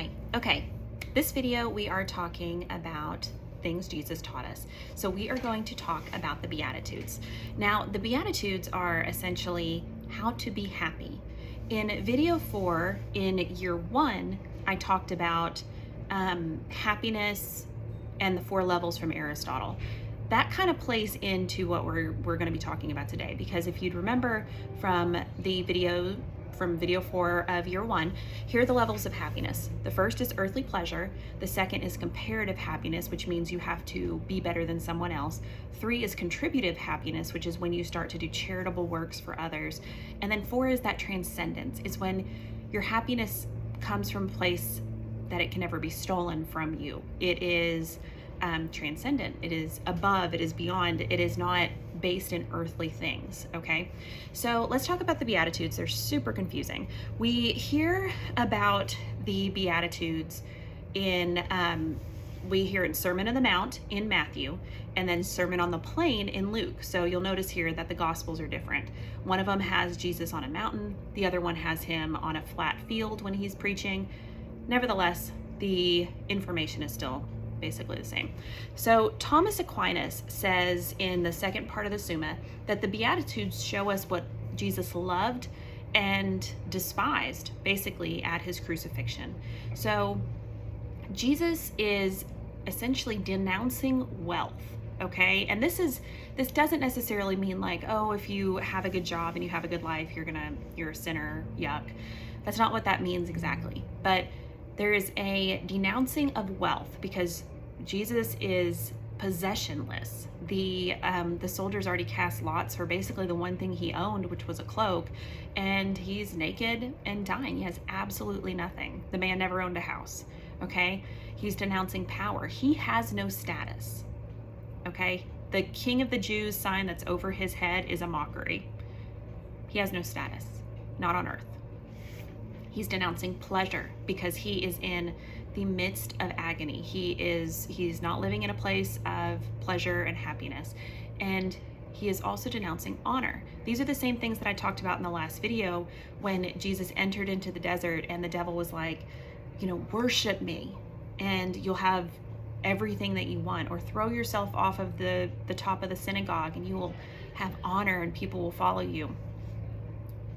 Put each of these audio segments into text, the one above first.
Hi. Okay, this video we are talking about things Jesus taught us. So we are going to talk about the beatitudes. Now, the beatitudes are essentially how to be happy. In video 4, in year 1, I talked about happiness and the 4 levels from Aristotle. That kind of plays into what we're going to be talking about today, because if you'd remember from video 4 of year 1, here are the levels of happiness. The first is earthly pleasure. The second is comparative happiness, which means you have to be better than someone else. 3 is contributive happiness, which is when you start to do charitable works for others. And then 4 is that transcendence. It's when your happiness comes from a place that it can never be stolen from you. It is transcendent. It is above. It is beyond. It is not based in earthly things. Okay, so let's talk about the Beatitudes. They're super confusing. We hear about the Beatitudes in we hear in Sermon on the Mount in Matthew, and then Sermon on the Plain in Luke. So you'll notice here that the Gospels are different. One of them has Jesus on a mountain. The other one has him on a flat field when he's preaching. Nevertheless, the information is still basically the same. So Thomas Aquinas says in the second part of the Summa that the Beatitudes show us what Jesus loved and despised basically at his crucifixion. So Jesus is essentially denouncing wealth, okay? And this doesn't necessarily mean like, oh, if you have a good job and you have a good life, you're a sinner, yuck. That's not what that means exactly. But there is a denouncing of wealth because Jesus is possessionless. The soldiers already cast lots for basically the one thing he owned, which was a cloak, and he's naked and dying. He has absolutely nothing. The man never owned a house, okay? He's denouncing power. He has no status, okay? The King of the Jews sign that's over his head is a mockery. He has no status, not on earth. He's denouncing pleasure because he is in the midst of agony. He's not living in a place of pleasure and happiness. And he is also denouncing honor. These are the same things that I talked about in the last video when Jesus entered into the desert and the devil was like, worship me and you'll have everything that you want, or throw yourself off of the top of the synagogue and you will have honor and people will follow you.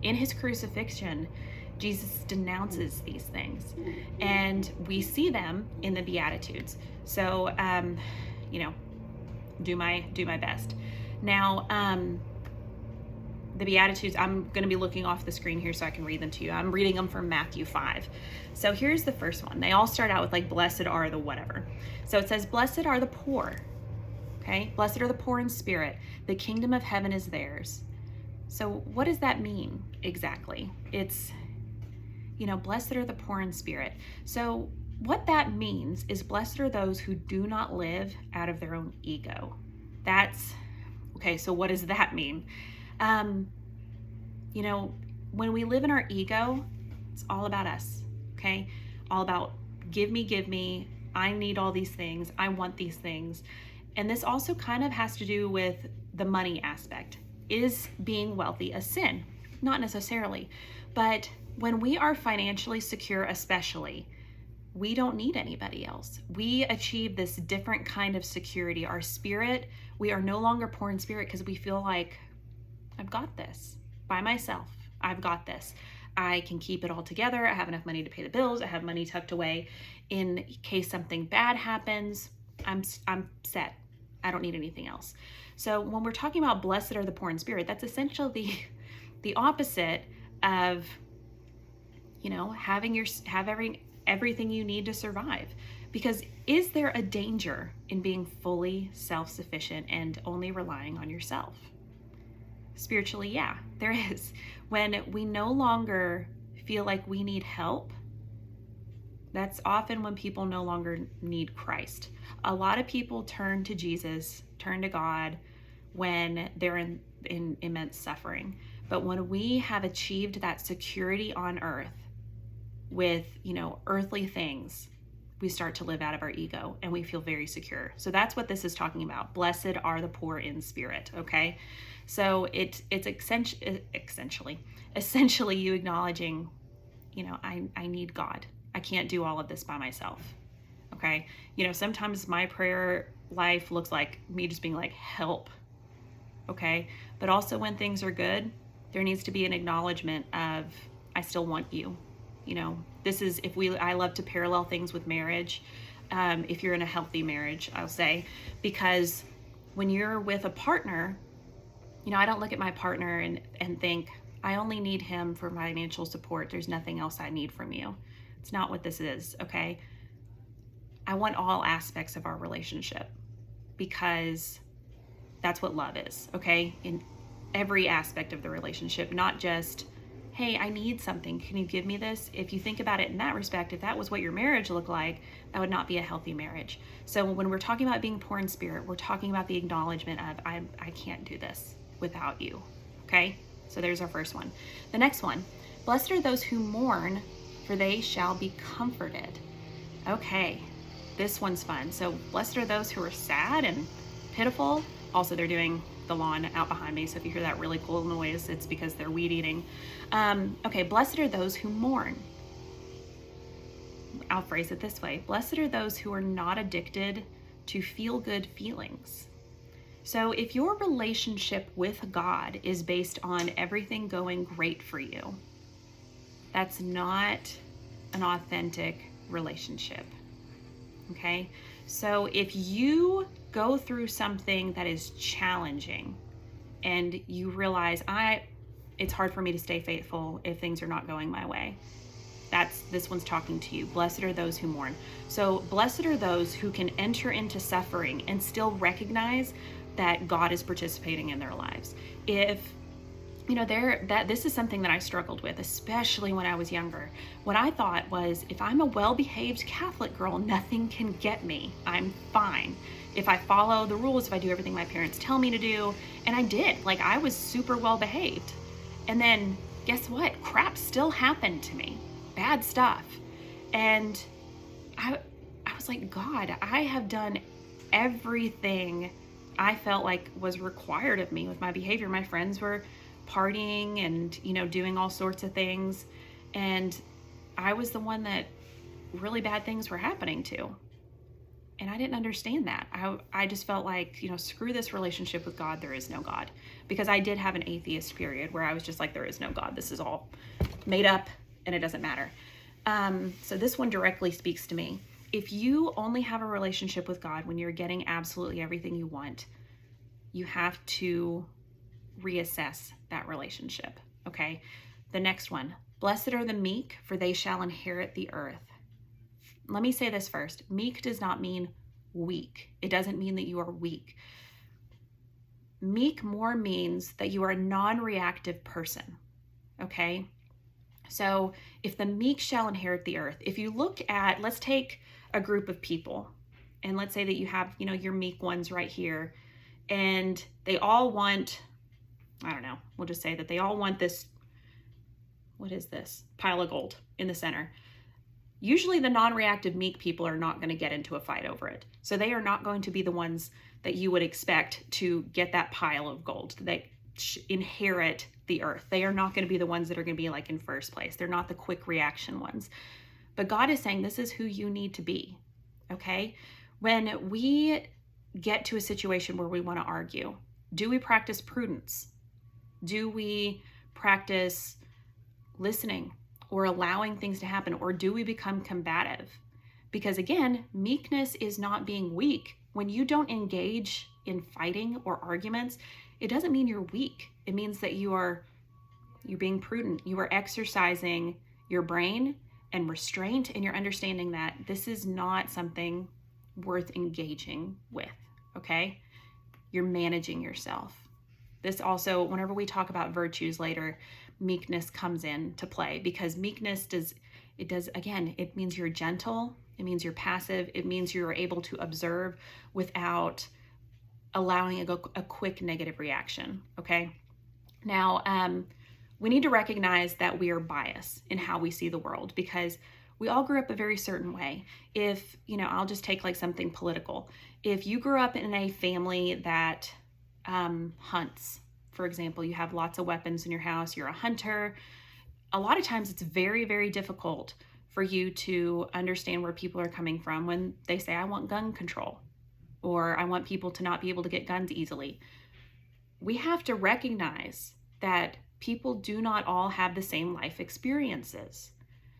In his crucifixion, Jesus denounces these things, and we see them in the Beatitudes. So, do my best. Now, the Beatitudes, I'm going to be looking off the screen here so I can read them to you. I'm reading them from Matthew 5. So here's the first one. They all start out with like, blessed are the whatever. So it says, blessed are the poor. Okay, blessed are the poor in spirit. The kingdom of heaven is theirs. So what does that mean exactly? It's blessed are the poor in spirit. So what that means is blessed are those who do not live out of their own ego. That's, okay, so what does that mean? When we live in our ego, it's all about us, okay? All about give me, I need all these things, I want these things. And this also kind of has to do with the money aspect. Is being wealthy a sin? Not necessarily, but when we are financially secure, especially, we don't need anybody else. We achieve this different kind of security. Our spirit, we are no longer poor in spirit because we feel like, I've got this by myself. I've got this. I can keep it all together. I have enough money to pay the bills. I have money tucked away in case something bad happens. I'm set. I don't need anything else. So when we're talking about blessed are the poor in spirit, that's essentially the opposite of having everything you need to survive. Because is there a danger in being fully self-sufficient and only relying on yourself? Spiritually, yeah, there is. When we no longer feel like we need help, that's often when people no longer need Christ. A lot of people turn to Jesus, turn to God when they're in immense suffering. But when we have achieved that security on earth, with earthly things, we start to live out of our ego and we feel very secure. So that's what this is talking about. Blessed are the poor in spirit. Okay, so it's essentially you acknowledging, I need God. I can't do all of this by myself. Okay. Sometimes my prayer life looks like me just being like, help. Okay. But also when things are good, there needs to be an acknowledgement of, I still want you. This is, I love to parallel things with marriage. If you're in a healthy marriage, I'll say, because when you're with a partner, I don't look at my partner and think, I only need him for financial support. There's nothing else I need from you. It's not what this is, okay? I want all aspects of our relationship because that's what love is, okay? In every aspect of the relationship, not just, hey, I need something. Can you give me this? If you think about it in that respect, if that was what your marriage looked like, that would not be a healthy marriage. So when we're talking about being poor in spirit, we're talking about the acknowledgement of, I can't do this without you, okay? So there's our first one. The next one, blessed are those who mourn, for they shall be comforted. Okay, this one's fun. So blessed are those who are sad and pitiful. Also, they're doing the lawn out behind me, so if you hear that really cool noise, it's because they're weed eating. Okay, blessed are those who mourn. I'll phrase it this way. Blessed are those who are not addicted to feel-good feelings. So if your relationship with God is based on everything going great for you, that's not an authentic relationship, okay? So if you go through something that is challenging and you realize, it's hard for me to stay faithful if things are not going my way, this one's talking to you. Blessed are those who mourn. So blessed are those who can enter into suffering and still recognize that God is participating in their lives. If this is something that I struggled with, especially when I was younger. What I thought was, if I'm a well-behaved Catholic girl, nothing can get me. I'm fine. If I follow the rules, if I do everything my parents tell me to do, and I did, I was super well-behaved. And then guess what? Crap still happened to me. Bad stuff. And I was like, God, I have done everything I felt like was required of me with my behavior. My friends were partying and, doing all sorts of things. And I was the one that really bad things were happening to. And I didn't understand that. I just felt like, screw this relationship with God. There is no God. Because I did have an atheist period where I was just like, there is no God. This is all made up and it doesn't matter. So this one directly speaks to me. If you only have a relationship with God when you're getting absolutely everything you want, you have to reassess that relationship, okay? The next one, blessed are the meek, for they shall inherit the earth. Let me say this first. Meek does not mean weak. It doesn't mean that you are weak. Meek more means that you are a non-reactive person, okay? So if the meek shall inherit the earth, if you look at, let's take a group of people, and let's say that you have, your meek ones right here, and they all want, I don't know, we'll just say that they all want this, what is this? Pile of gold in the center. Usually the non-reactive meek people are not going to get into a fight over it. So they are not going to be the ones that you would expect to get that pile of gold. They inherit the earth. They are not going to be the ones that are going to be in first place. They're not the quick reaction ones. But God is saying this is who you need to be, okay? When we get to a situation where we want to argue, do we practice prudence? Do we practice listening or allowing things to happen? Or do we become combative? Because again, meekness is not being weak. When you don't engage in fighting or arguments, it doesn't mean you're weak. It means that you're being prudent. You are exercising your brain and restraint, and you're understanding that this is not something worth engaging with, okay? You're managing yourself. This also, whenever we talk about virtues later, meekness comes in to play, because meekness it means you're gentle, it means you're passive, it means you're able to observe without allowing a quick negative reaction, okay? Now, we need to recognize that we are biased in how we see the world, because we all grew up a very certain way. If, I'll just take something political. If you grew up in a family that hunts, for example, you have lots of weapons in your house, you're a hunter, a lot of times it's very, very difficult for you to understand where people are coming from when they say, I want gun control, or I want people to not be able to get guns easily. We have to recognize that people do not all have the same life experiences.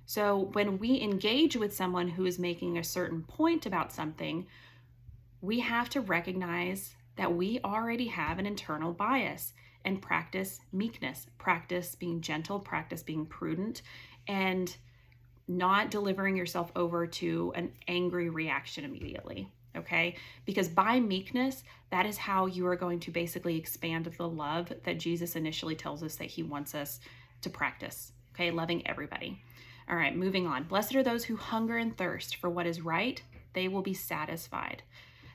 So when we engage with someone who is making a certain point about something, we have to recognize that we already have an internal bias and practice meekness, practice being gentle, practice being prudent, and not delivering yourself over to an angry reaction immediately, okay? Because by meekness, that is how you are going to basically expand the love that Jesus initially tells us that he wants us to practice, okay? Loving everybody. All right, moving on. Blessed are those who hunger and thirst for what is right. They will be satisfied.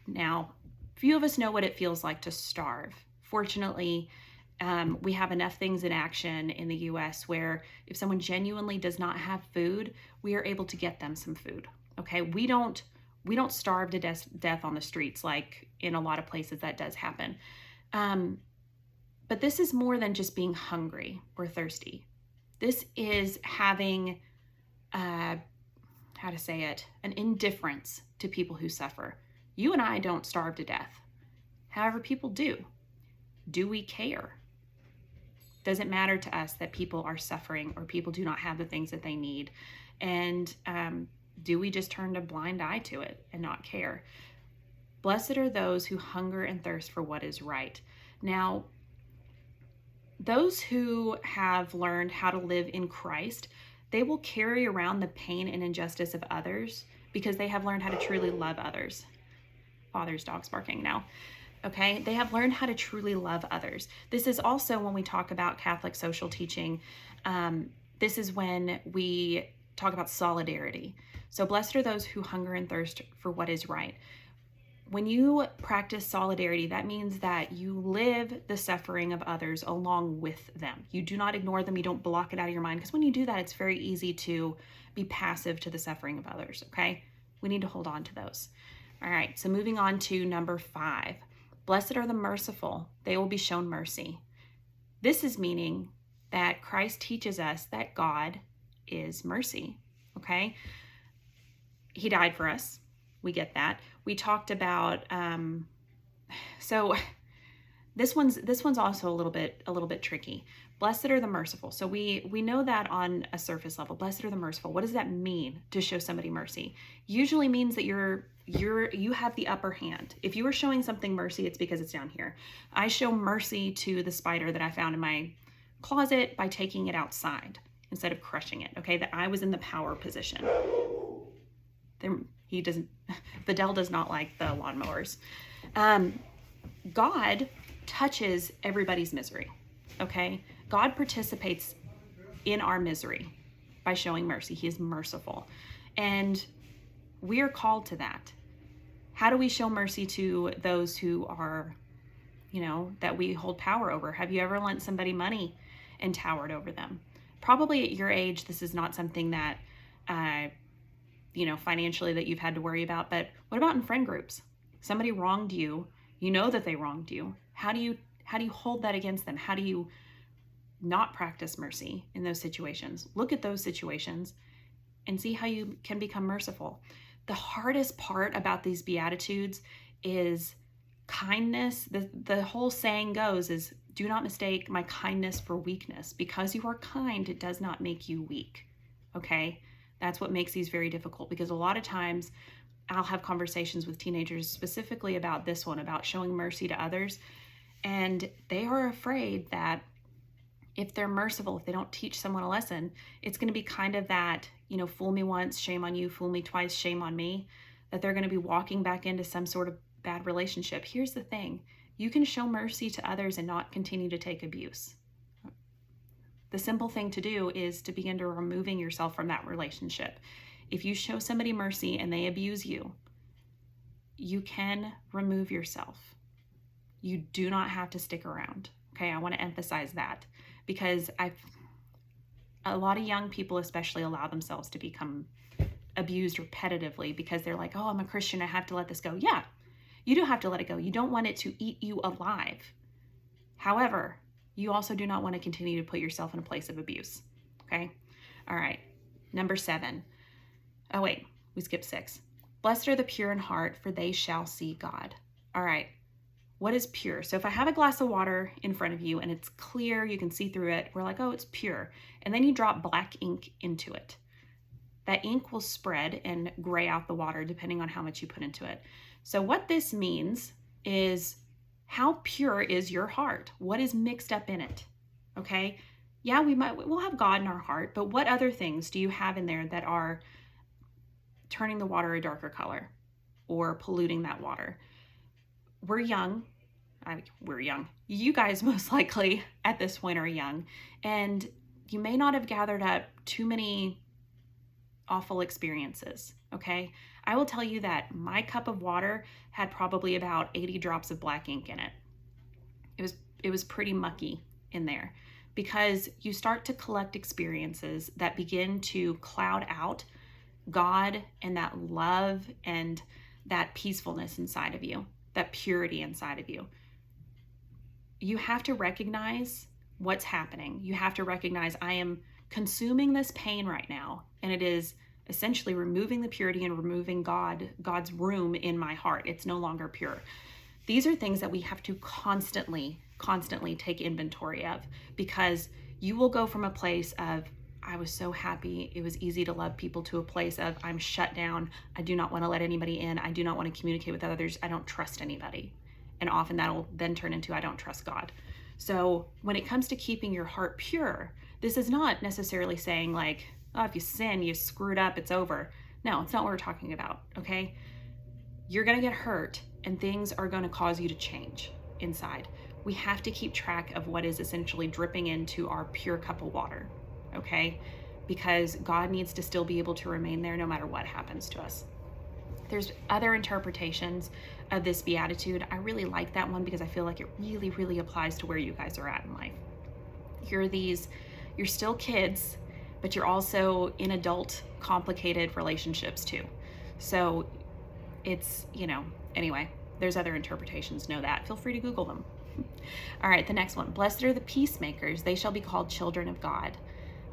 Now, few of us know what it feels like to starve. Fortunately, we have enough things in action in the US where if someone genuinely does not have food, we are able to get them some food. Okay, we don't starve to death on the streets like in a lot of places that does happen. But this is more than just being hungry or thirsty. This is having, an indifference to people who suffer. You and I don't starve to death. However, people do. Do we care? Does it matter to us that people are suffering or people do not have the things that they need? And do we just turn a blind eye to it and not care? Blessed are those who hunger and thirst for what is right. Now, those who have learned how to live in Christ, they will carry around the pain and injustice of others because they have learned how to truly love others. Father's dog's barking now. Okay, they have learned how to truly love others. This is also when we talk about Catholic social teaching. This is when we talk about solidarity. So blessed are those who hunger and thirst for what is right. When you practice solidarity, that means that you live the suffering of others along with them. You do not ignore them. You don't block it out of your mind, because when you do that, it's very easy to be passive to the suffering of others, okay? We need to hold on to those. All right, so moving on to number 5. Blessed are the merciful. They will be shown mercy. This is meaning that Christ teaches us that God is mercy, okay? He died for us. We get that. We talked about, so this one's also a little bit tricky. Blessed are the merciful. So we know that on a surface level. Blessed are the merciful. What does that mean to show somebody mercy? Usually means that you have the upper hand. If you are showing something mercy, it's because it's down here. I show mercy to the spider that I found in my closet by taking it outside instead of crushing it. Okay, that I was in the power position. Vidal does not like the lawnmowers. God touches everybody's misery. Okay, God participates in our misery by showing mercy. He is merciful, and we are called to that. How do we show mercy to those who are, that we hold power over? Have you ever lent somebody money and towered over them? Probably at your age, this is not something that, financially that you've had to worry about, but what about in friend groups? Somebody wronged you, you know that they wronged you. How do you hold that against them? How do you not practice mercy in those situations? Look at those situations and see how you can become merciful. The hardest part about these Beatitudes is kindness. The whole saying goes is, do not mistake my kindness for weakness. Because you are kind, it does not make you weak. Okay? That's what makes these very difficult, because a lot of times I'll have conversations with teenagers specifically about this one, about showing mercy to others. And they are afraid that if they're merciful, if they don't teach someone a lesson, it's going to be kind of that, fool me once, shame on you, fool me twice, shame on me, that they're going to be walking back into some sort of bad relationship. Here's the thing. You can show mercy to others and not continue to take abuse. The simple thing to do is to begin to removing yourself from that relationship. If you show somebody mercy and they abuse you, you can remove yourself. You do not have to stick around. Okay, I want to emphasize that, because a lot of young people especially allow themselves to become abused repetitively because they're like, oh, I'm a Christian, I have to let this go. Yeah, you do have to let it go. You don't want it to eat you alive. However, you also do not want to continue to put yourself in a place of abuse. Okay? All right. Number 7. Oh, wait, we skipped 6. Blessed are the pure in heart, for they shall see God. All right, what is pure? So if I have a glass of water in front of you and it's clear, you can see through it, we're like, oh, it's pure. And then you drop black ink into it. That ink will spread and gray out the water depending on how much you put into it. So what this means is, how pure is your heart? What is mixed up in it? Okay? Yeah, we'll have God in our heart, but what other things do you have in there that are turning the water a darker color or polluting that water? We're young. We're young. You guys most likely at this point are young, and you may not have gathered up too many awful experiences, okay? I will tell you that my cup of water had probably about 80 drops of black ink in it. It was pretty mucky in there, because you start to collect experiences that begin to cloud out God and that love and that peacefulness inside of you, that purity inside of you. You have to recognize what's happening. You have to recognize, I am consuming this pain right now, and it is essentially removing the purity and removing God's room in my heart. It's no longer pure. These are things that we have to constantly take inventory of, because you will go from a place of, I was so happy, it was easy to love people, to a place of, I'm shut down, I do not want to let anybody in, I do not want to communicate with others, I don't trust anybody. And often that'll then turn into, I don't trust God. So when it comes to keeping your heart pure, this is not necessarily saying like, oh, if you sin, you screwed up, it's over. No, it's not what we're talking about, okay? You're gonna get hurt, and things are gonna cause you to change inside. We have to keep track of what is essentially dripping into our pure cup of water, okay? Because God needs to still be able to remain there no matter what happens to us. There's other interpretations of this beatitude. I really like that one because I feel like it really, really applies to where you guys are at in life. You're still kids, but you're also in adult, complicated relationships too. So it's, anyway, there's other interpretations, know that. Feel free to Google them. All right, the next one. Blessed are the peacemakers, they shall be called children of God.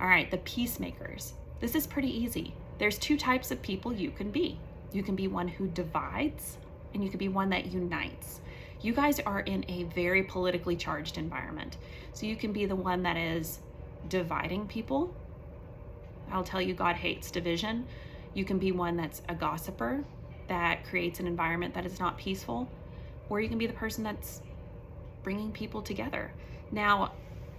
All right, the peacemakers. This is pretty easy. There's 2 types of people you can be. You can be one who divides, and you can be one that unites. You guys are in a very politically charged environment. So you can be the one that is dividing people. I'll tell you, God hates division. You can be one that's a gossiper that creates an environment that is not peaceful, or you can be the person that's bringing people together. Now,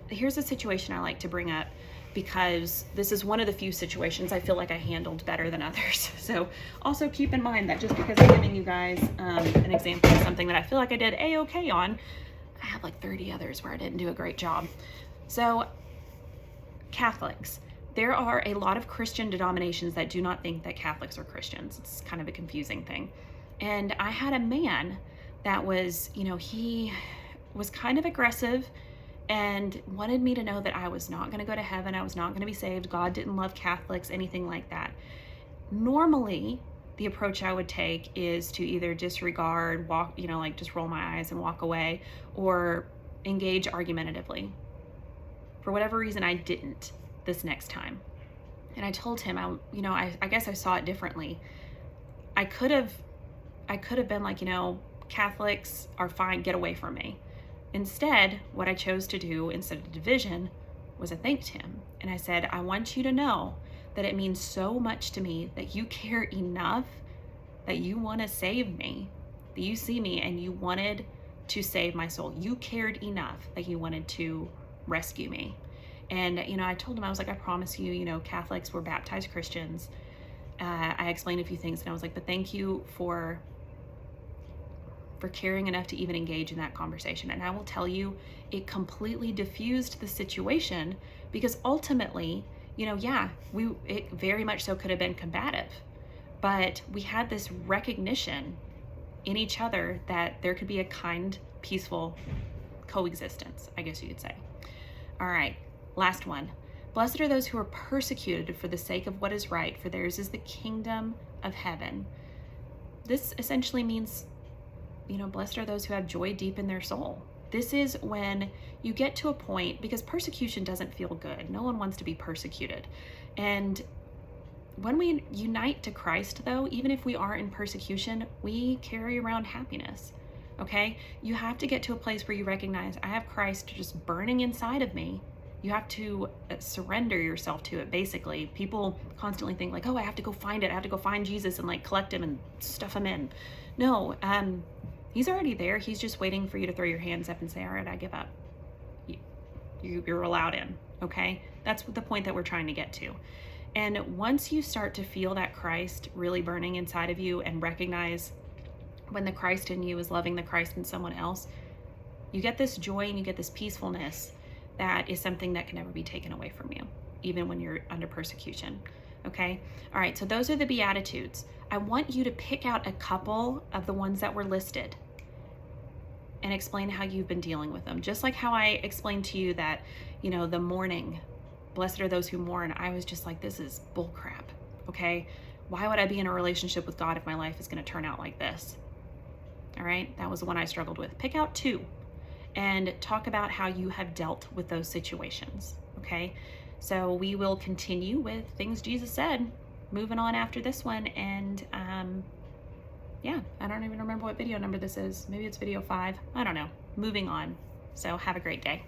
here's a situation I like to bring up, because this is one of the few situations I feel like I handled better than others. So also keep in mind that just because I'm giving you guys an example of something that I feel like I did A-okay on, I have like 30 others where I didn't do a great job. So Catholics. There are a lot of Christian denominations that do not think that Catholics are Christians. It's kind of a confusing thing. And I had a man that was, he was kind of aggressive and wanted me to know that I was not going to go to heaven. I was not going to be saved. God didn't love Catholics, anything like that. Normally, the approach I would take is to either disregard, walk, just roll my eyes and walk away, or engage argumentatively. For whatever reason, I didn't this next time. And I told him, I guess I saw it differently. I could have been like, Catholics are fine, get away from me. Instead, what I chose to do instead of division was I thanked him. And I said, I want you to know that it means so much to me that you care enough that you want to save me, that you see me and you wanted to save my soul. You cared enough that you wanted to rescue me. And, I told him, I was like, I promise you, Catholics were baptized Christians. I explained a few things, and I was like, but thank you for caring enough to even engage in that conversation. And I will tell you, it completely diffused the situation, because ultimately, it very much so could have been combative, but we had this recognition in each other that there could be a kind, peaceful coexistence, I guess you could say. All right. Last one. Blessed are those who are persecuted for the sake of what is right, for theirs is the kingdom of heaven. This essentially means, blessed are those who have joy deep in their soul. This is when you get to a point, because persecution doesn't feel good. No one wants to be persecuted. And when we unite to Christ, though, even if we are in persecution, we carry around happiness. Okay? You have to get to a place where you recognize, I have Christ just burning inside of me. You have to surrender yourself to it, basically. People constantly think like, oh, I have to go find it. I have to go find Jesus and like collect him and stuff him in. No, he's already there. He's just waiting for you to throw your hands up and say, all right, I give up. You're allowed in, okay? That's the point that we're trying to get to. And once you start to feel that Christ really burning inside of you and recognize when the Christ in you is loving the Christ in someone else, you get this joy and you get this peacefulness that is something that can never be taken away from you, even when you're under persecution, okay? All right, so those are the Beatitudes. I want you to pick out a couple of the ones that were listed and explain how you've been dealing with them. Just like how I explained to you that, you know, the mourning, blessed are those who mourn. I was just like, this is bull crap, okay? Why would I be in a relationship with God if my life is going to turn out like this? All right, that was the one I struggled with. Pick out two and talk about how you have dealt with those situations, okay? So we will continue with things Jesus said, moving on after this one. And yeah, I don't even remember what video number this is. Maybe it's video 5. I don't know. Moving on. So have a great day.